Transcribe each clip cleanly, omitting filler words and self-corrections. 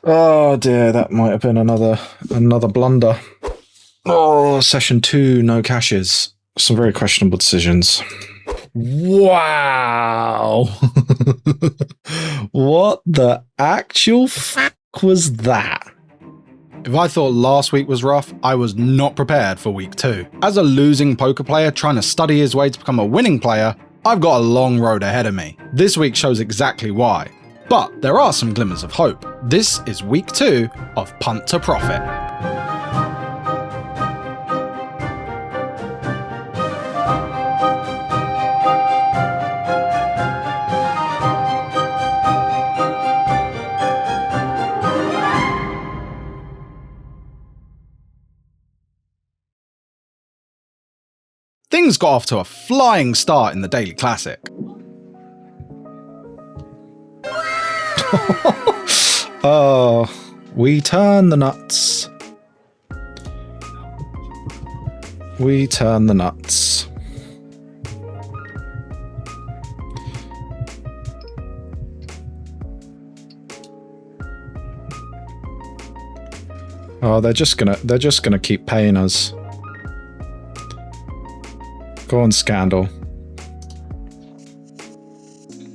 Oh dear, that might have been another blunder. Oh, session 2, no cashes. Some very questionable decisions. Wow. What the actual fuck was that? If I thought last week was rough, I was not prepared for week 2. As a losing poker player trying to study his way to become a winning player, I've got a long road ahead of me. This week shows exactly why. But there are some glimmers of hope. This is week 2 of Punt to Profit. Things got off to a flying start in the Daily Classic. Oh, we turn the nuts. We turn the nuts. Oh, they're just gonna keep paying us. Go on, Scandal.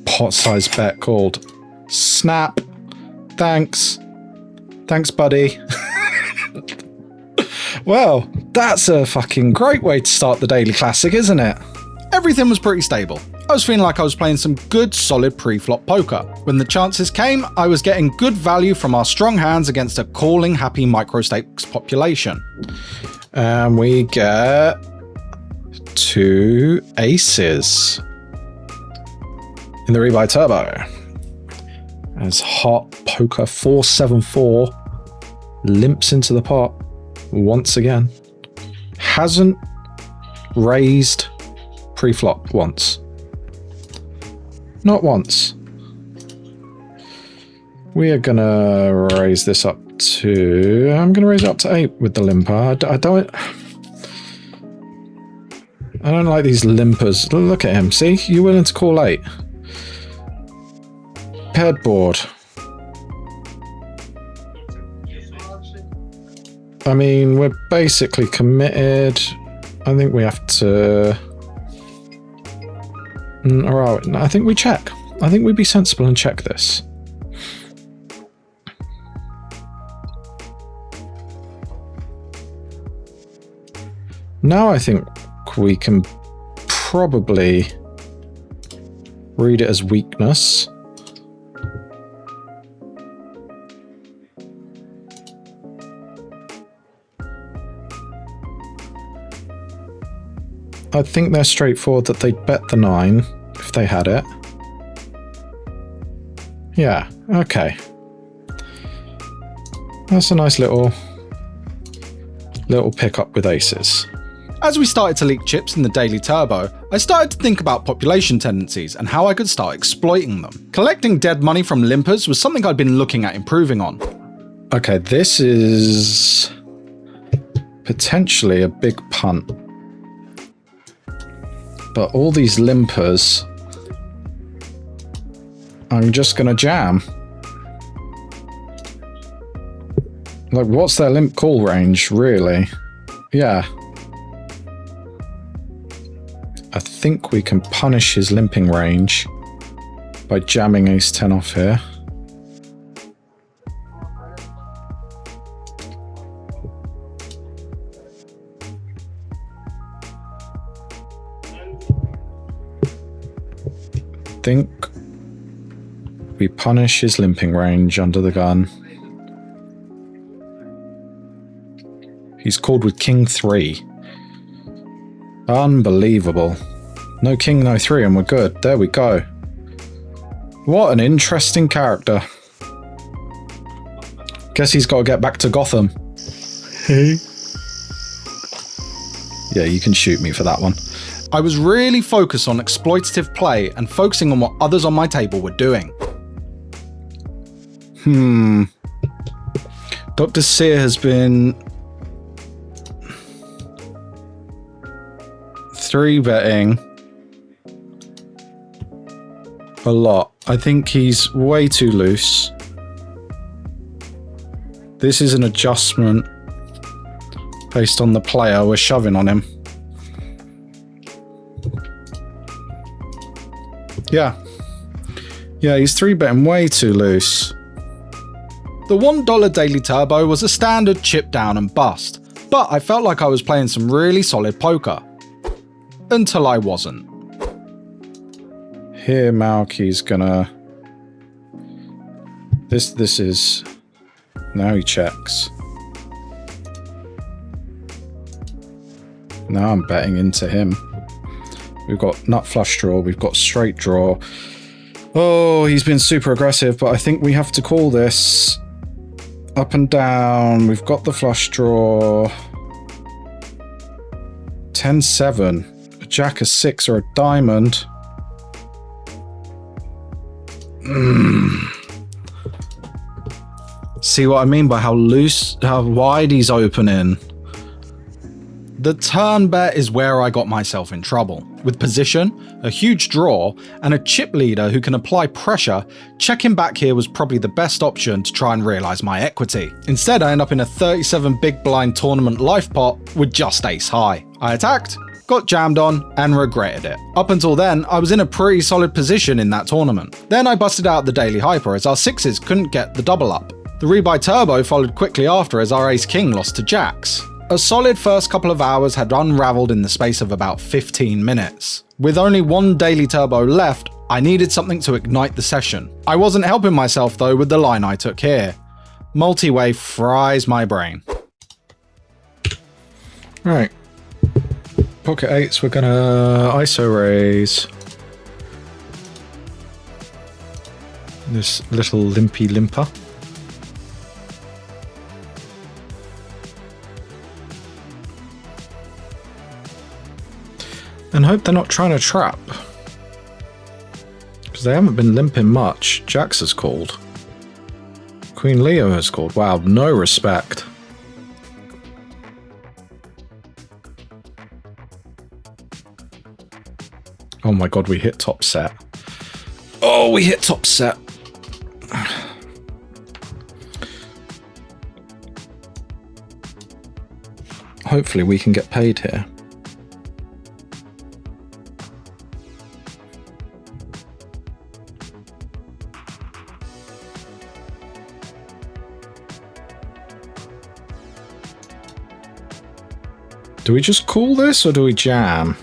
Pot size bet called. Snap. Thanks. Thanks, buddy. Well, that's a fucking great way to start the Daily Classic, isn't it? Everything was pretty stable. I was feeling like I was playing some good solid pre-flop poker. When the chances came, I was getting good value from our strong hands against a calling happy microstakes population. And we get 2 aces in the rebuy turbo. As hot poker 474 limps into the pot once again. Hasn't raised pre-flop once. Not once. We are gonna raise this up to... I'm gonna raise it up to 8 with the limper. I don't like these limpers. Look at him. See? You're willing to call 8. Paired board. I mean, we're basically committed. I think we have to... Alright, I think we check. I think we'd be sensible and check this. Now I think we can probably read it as weakness. I think they're straightforward that they'd bet the 9 if they had it. Yeah, okay. That's a nice little pickup with aces. As we started to leak chips in the Daily Turbo, I started to think about population tendencies and how I could start exploiting them. Collecting dead money from limpers was something I'd been looking at improving on. Okay, this is potentially a big punt. But all these limpers, I'm just going to jam. Like, what's their limp call range, really? Yeah. I think we can punish his limping range by jamming ace 10 off here. Think we punish his limping range under the gun. He's called with king 3. Unbelievable. No king, no 3, and we're good. There we go. What an interesting character. Guess he's got to get back to Gotham. Hey. Yeah, you can shoot me for that one. I was really focused on exploitative play and focusing on what others on my table were doing. Dr. Sear has been 3-betting a lot. I think he's way too loose. This is an adjustment based on the player we're shoving on him. Yeah, he's 3-betting way too loose. The $1 daily turbo was a standard chip down and bust, but I felt like I was playing some really solid poker. Until I wasn't. Here Malky's gonna... This is... Now he checks. Now I'm betting into him. We've got nut flush draw, we've got straight draw. Oh, he's been super aggressive, but I think we have to call this. Up and down, we've got the flush draw. 10-7. A jack, a 6, or a diamond. See what I mean by how wide he's opening? The turn bet is where I got myself in trouble. With position, a huge draw, and a chip leader who can apply pressure, checking back here was probably the best option to try and realise my equity. Instead, I end up in a 37 big blind tournament life pot with just ace high. I attacked, got jammed on, and regretted it. Up until then, I was in a pretty solid position in that tournament. Then I busted out the daily hyper as our sixes couldn't get the double up. The rebuy turbo followed quickly after as our ace king lost to jacks. A solid first couple of hours had unravelled in the space of about 15 minutes. With only one daily turbo left, I needed something to ignite the session. I wasn't helping myself though with the line I took here. Multi-way fries my brain. Right. Pocket eights, we're gonna ISO raise. This little limpy limper. And hope they're not trying to trap. Because they haven't been limping much. Jax has called. Queen Leo has called. Wow, no respect. Oh my god, we hit top set. Oh, we hit top set. Hopefully we can get paid here. Do we just call this or do we jam?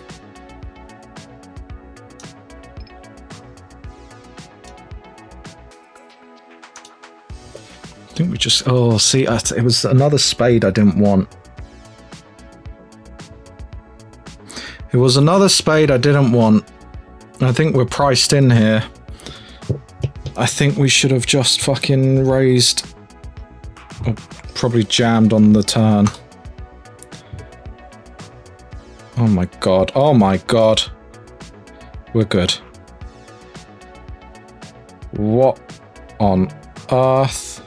I think we just... Oh, see, it was another spade I didn't want. It was another spade I didn't want. I think we're priced in here. I think we should have just fucking raised... Or probably jammed on the turn. Oh my god. Oh my god. We're good. What on earth?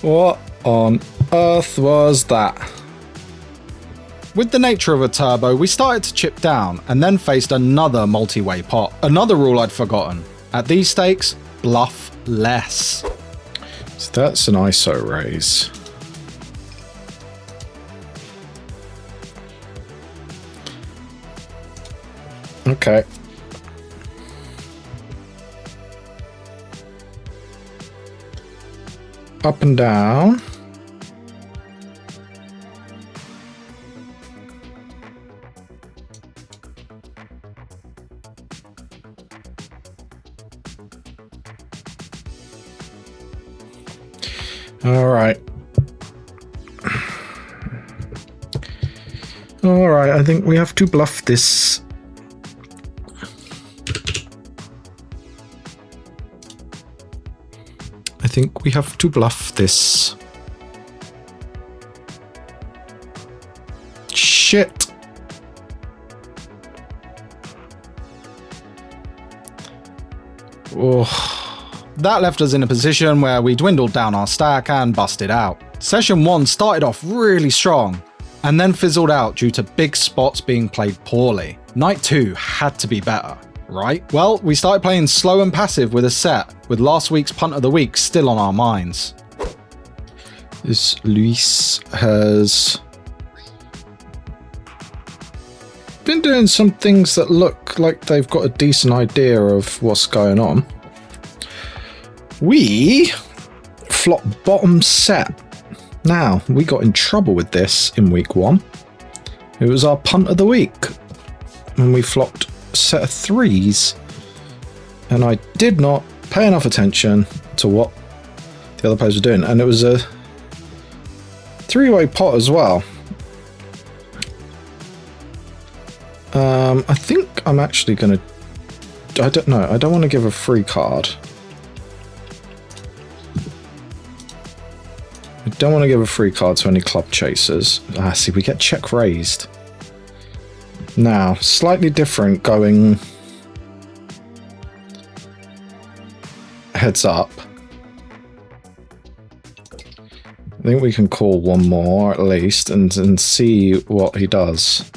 What on earth was that? With the nature of a turbo, we started to chip down and then faced another multi-way pot. Another rule I'd forgotten. At these stakes, bluff less. So that's an ISO raise. Okay. Up and down. All right. All right, I think we have to bluff this. I think we have to bluff this. Shit. Oh. That left us in a position where we dwindled down our stack and busted out. Session 1 started off really strong, and then fizzled out due to big spots being played poorly. Night 2 had to be better. Right, well, we started playing slow and passive with a set, with last week's punt of the week still on our minds. This Luis has been doing some things that look like they've got a decent idea of what's going on. We flop bottom set. Now, we got in trouble with this in week 1. It was our punt of the week when we flopped a set of 3s. And I did not pay enough attention to what the other players were doing. And it was a 3-way pot as well. I think I'm actually going to... I don't know. I don't want to give a free card. I don't want to give a free card to any club chasers. See, we get check raised. Now, slightly different going heads up. I think we can call one more at least and see what he does.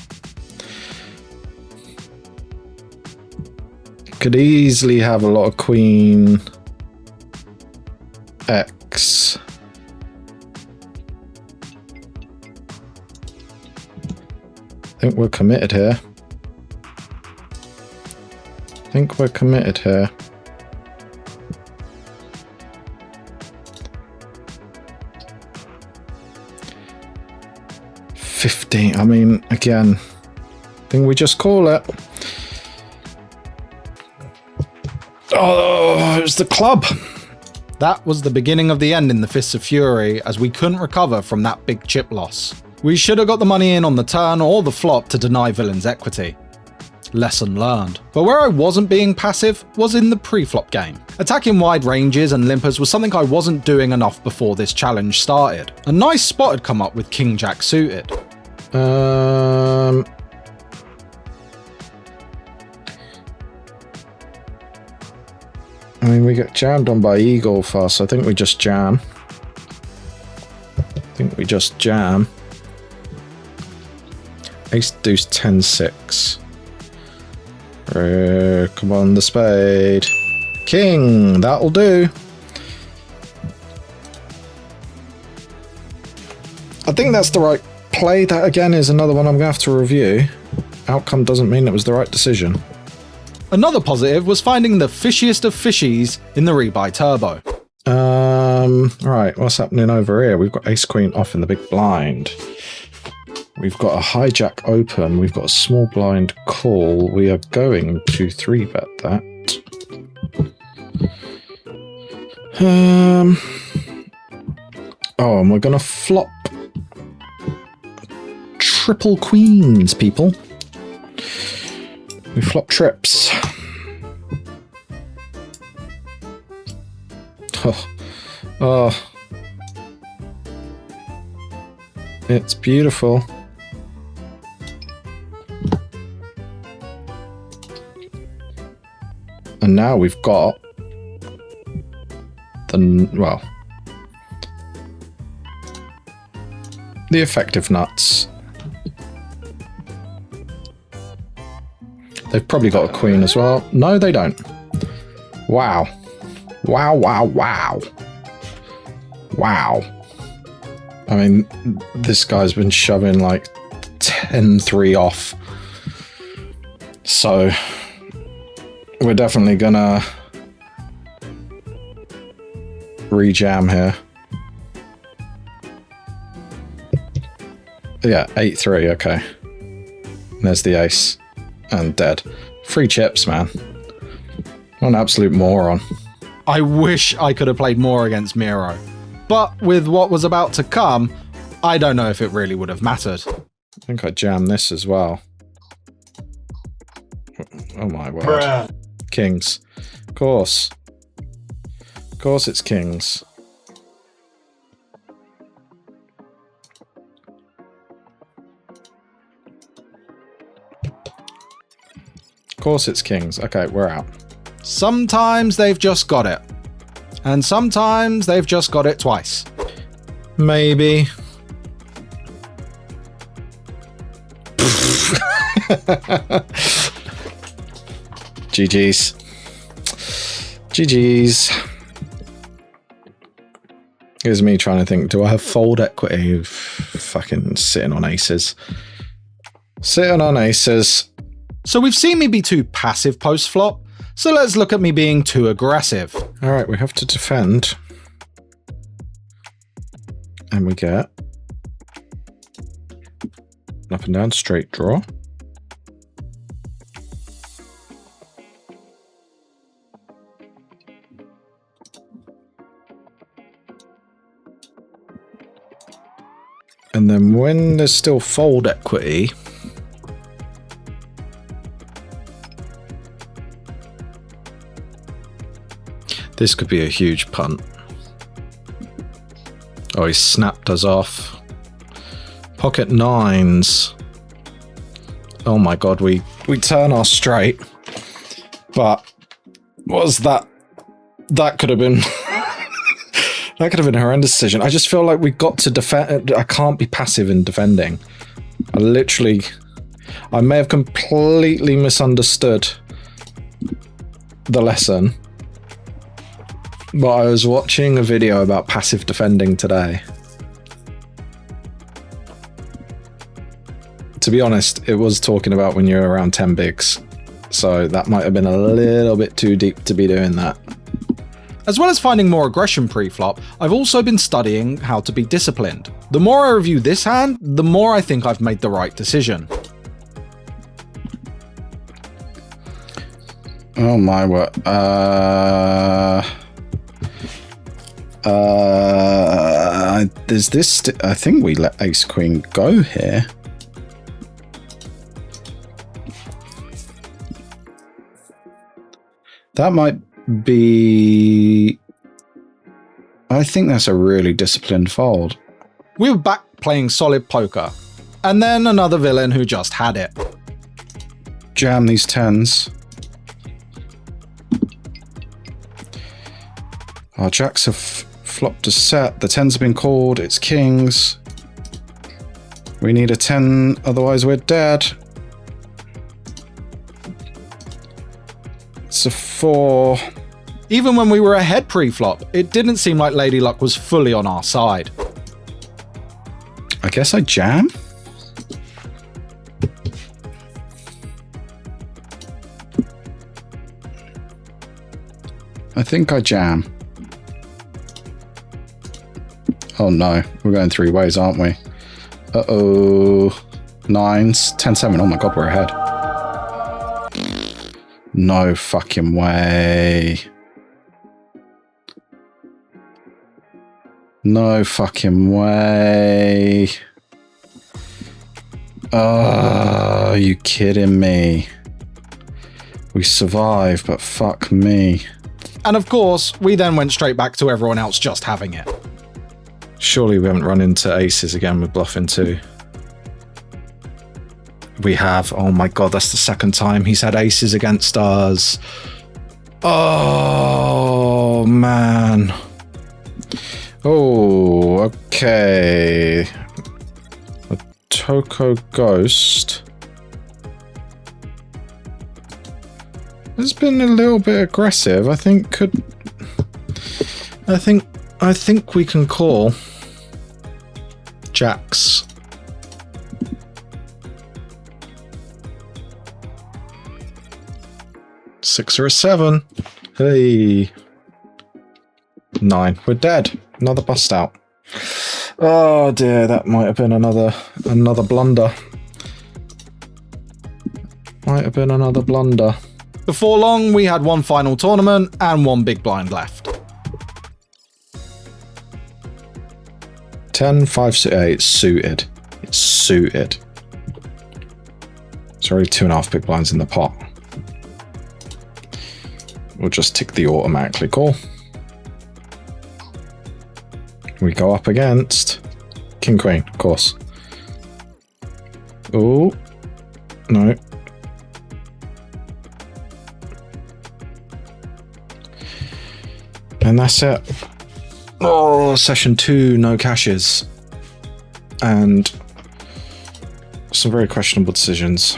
Could easily have a lot of Queen X. I think we're committed here. I think we're committed here. I mean, again, I think we just call it. Oh, it was the club. That was the beginning of the end in the Fists of Fury, as we couldn't recover from that big chip loss. We should have got the money in on the turn or the flop to deny villains equity. Lesson learned. But where I wasn't being passive was in the pre-flop game. Attacking wide ranges and limpers was something I wasn't doing enough before this challenge started. A nice spot had come up with King Jack suited. I mean, we get jammed on by Eagle fast. I think we just jam. Ace deuce 10-6. Come on, the spade. King, that'll do. I think that's the right play. That again is another one I'm gonna have to review. Outcome doesn't mean it was the right decision. Another positive was finding the fishiest of fishies in the rebuy turbo. Right, what's happening over here? We've got ace queen off in the big blind. We've got a hijack open. We've got a small blind call. We are going to 3-bet that. Oh, and we're gonna flop triple queens, people. We flop trips. Oh. It's beautiful. And now we've got the effective nuts. They've probably got a queen as well. No, they don't. Wow. Wow, wow, wow. Wow. I mean, this guy's been shoving like 10-3 off. So we're definitely gonna rejam here. Yeah, 8-3, okay. And there's the ace. And dead. Free chips, man. What an absolute moron. I wish I could have played more against Miro. But with what was about to come, I don't know if it really would have mattered. I think I jammed this as well. Oh my word. Bruh. Kings. Of course. Of course it's kings. Of course it's kings. Okay, we're out. Sometimes they've just got it. And sometimes they've just got it twice. Maybe. GG's. GG's. Here's me trying to think, do I have fold equity? Fucking sitting on aces. Sitting on aces. So we've seen me be too passive post-flop, so let's look at me being too aggressive. All right, we have to defend. And we get an up and down straight draw. And then when there's still fold equity, this could be a huge punt. Oh, he snapped us off. Pocket nines. Oh my god, we turn our straight. But was that? That could have been. That could have been a horrendous decision. I just feel like we got to defend. I can't be passive in defending. I may have completely misunderstood the lesson. But I was watching a video about passive defending today. To be honest, it was talking about when you're around 10 bigs. So that might have been a little bit too deep to be doing that. As well as finding more aggression pre-flop, I've also been studying how to be disciplined. The more I review this hand, the more I think I've made the right decision. Oh my word. There's this. I think we let ace queen go here. That might be. I think that's a really disciplined fold. We were back playing solid poker, and then another villain who just had it. Jam these tens. Our jacks have flopped a set. The tens have been called. It's kings. We need a 10, otherwise we're dead. It's a 4. Even when we were ahead pre-flop, it didn't seem like Lady Luck was fully on our side. I guess I jam? I think I jam. Oh no, we're going three ways, aren't we? Uh-oh. 9s, 10-7. Oh my god, we're ahead. No fucking way. No fucking way. Oh, are you kidding me? We survived, but fuck me. And of course, we then went straight back to everyone else just having it. Surely we haven't run into aces again with bluffing too. We have. Oh my god, that's the second time he's had aces against us. Oh man. Oh, okay. A Toko Ghost has been a little bit aggressive. I think we can call jacks. Six or a 7. Hey. 9. We're dead. Another bust out. Oh dear, that might have been another blunder. Might have been another blunder. Before long, we had one final tournament and one big blind left. 10, 5, 6, 8. It's suited. It's suited. It's already 2.5 big blinds in the pot. We'll just tick the automatically call. We go up against King Queen, of course. Oh, no. And that's it. Oh, session 2, no cashes. And some very questionable decisions.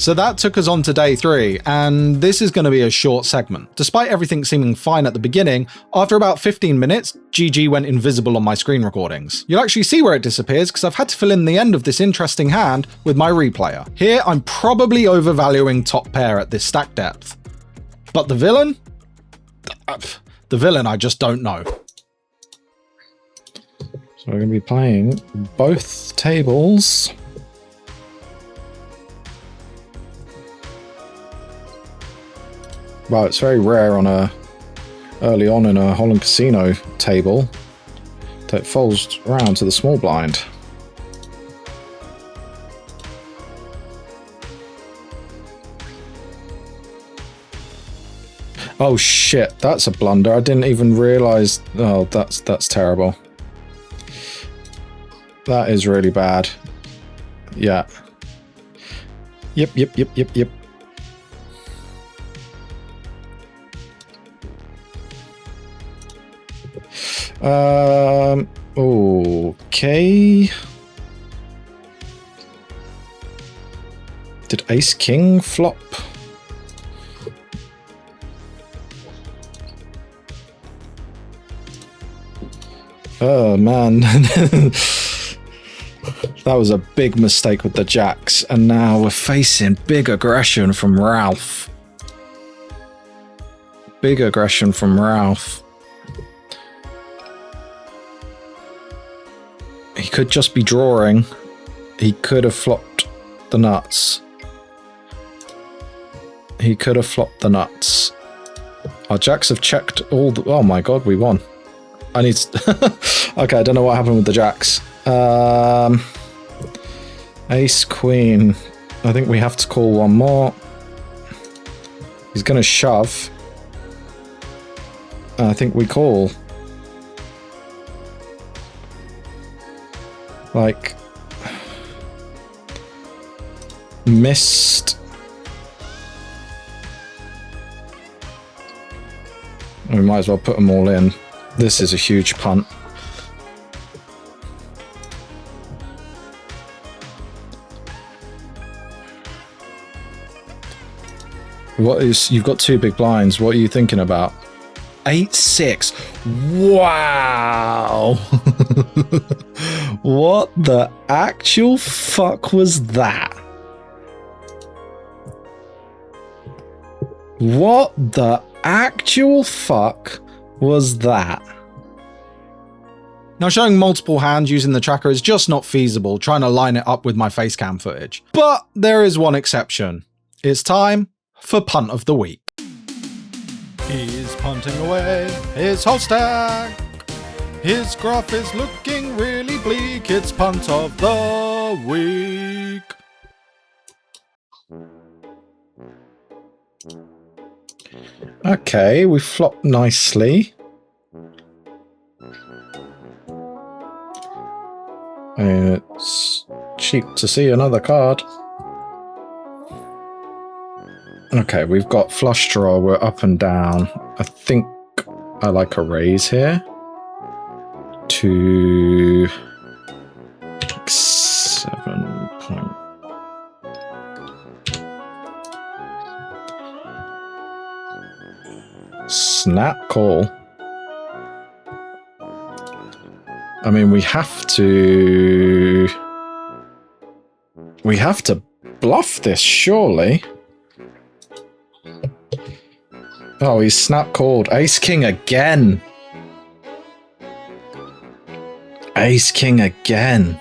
So that took us on to day 3, and this is going to be a short segment. Despite everything seeming fine at the beginning, after about 15 minutes, GG went invisible on my screen recordings. You'll actually see where it disappears because I've had to fill in the end of this interesting hand with my replayer. Here, I'm probably overvaluing top pair at this stack depth. But the villain? The villain, I just don't know. So we're going to be playing both tables. Well, it's very rare on early on in a Holland Casino table that it folds around to the small blind. Oh shit, that's a blunder. I didn't even realise. Oh, that's terrible. That is really bad. Yeah. Yep. Okay. Did Ace King flop? Oh man. That was a big mistake with the jacks, and now we're facing big aggression from Ralph. Big aggression from Ralph. He could just be drawing. He could have flopped the nuts. He could have flopped the nuts. Our jacks have checked all the... Oh my god, we won. I need to... Okay, I don't know what happened with the jacks. Ace, queen. I think we have to call one more. He's going to shove. I think we call. Like, missed. We might as well put them all in. This is a huge punt. What is, you've got 2 big blinds. What are you thinking about? 8-6. Wow. What the actual fuck was that? What the actual fuck was that? Now, showing multiple hands using the tracker is just not feasible, trying to line it up with my face cam footage. But there is one exception. It's time for Punt of the Week. He's punting away his whole stack. His graph is looking really bleak. It's Punt of the Week. Okay, we flopped nicely. It's cheap to see another card. Okay, we've got flush draw, we're up and down. I think I like a raise here. To 7 point. Snap call. I mean, we have to bluff this, surely. Oh, he's snap called. Ace King again. Ace King again.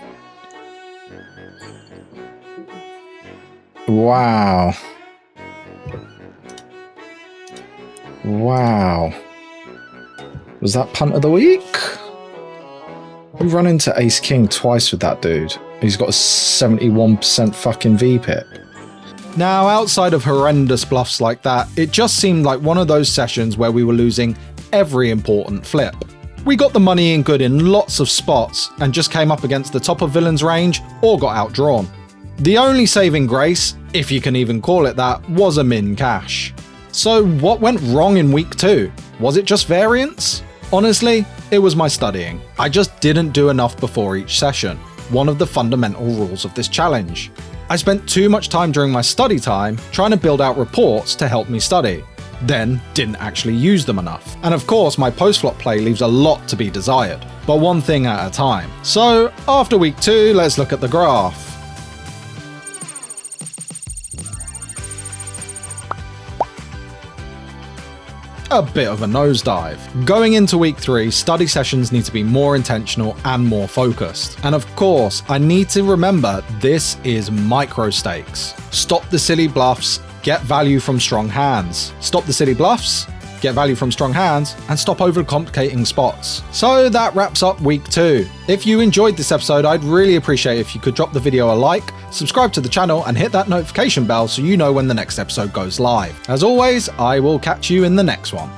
Wow. Wow. Was that Punt of the Week? We run into Ace King twice with that dude. He's got a 71% fucking V-pip. Now, outside of horrendous bluffs like that, it just seemed like one of those sessions where we were losing every important flip. We got the money in good in lots of spots and just came up against the top of villain's range or got outdrawn. The only saving grace, if you can even call it that, was a min cash. So what went wrong in week 2? Was it just variance? Honestly, it was my studying. I just didn't do enough before each session, one of the fundamental rules of this challenge. I spent too much time during my study time trying to build out reports to help me study, then didn't actually use them enough. And of course, my post-flop play leaves a lot to be desired, but one thing at a time. So after week 2, let's look at the graph. A bit of a nosedive. Going into week 3, study sessions need to be more intentional and more focused. And of course, I need to remember this is microstakes. Stop the silly bluffs, get value from strong hands. Stop the silly bluffs, get value from strong hands, and stop overcomplicating spots. So that wraps up week 2. If you enjoyed this episode, I'd really appreciate if you could drop the video a like, subscribe to the channel, and hit that notification bell so you know when the next episode goes live. As always, I will catch you in the next one.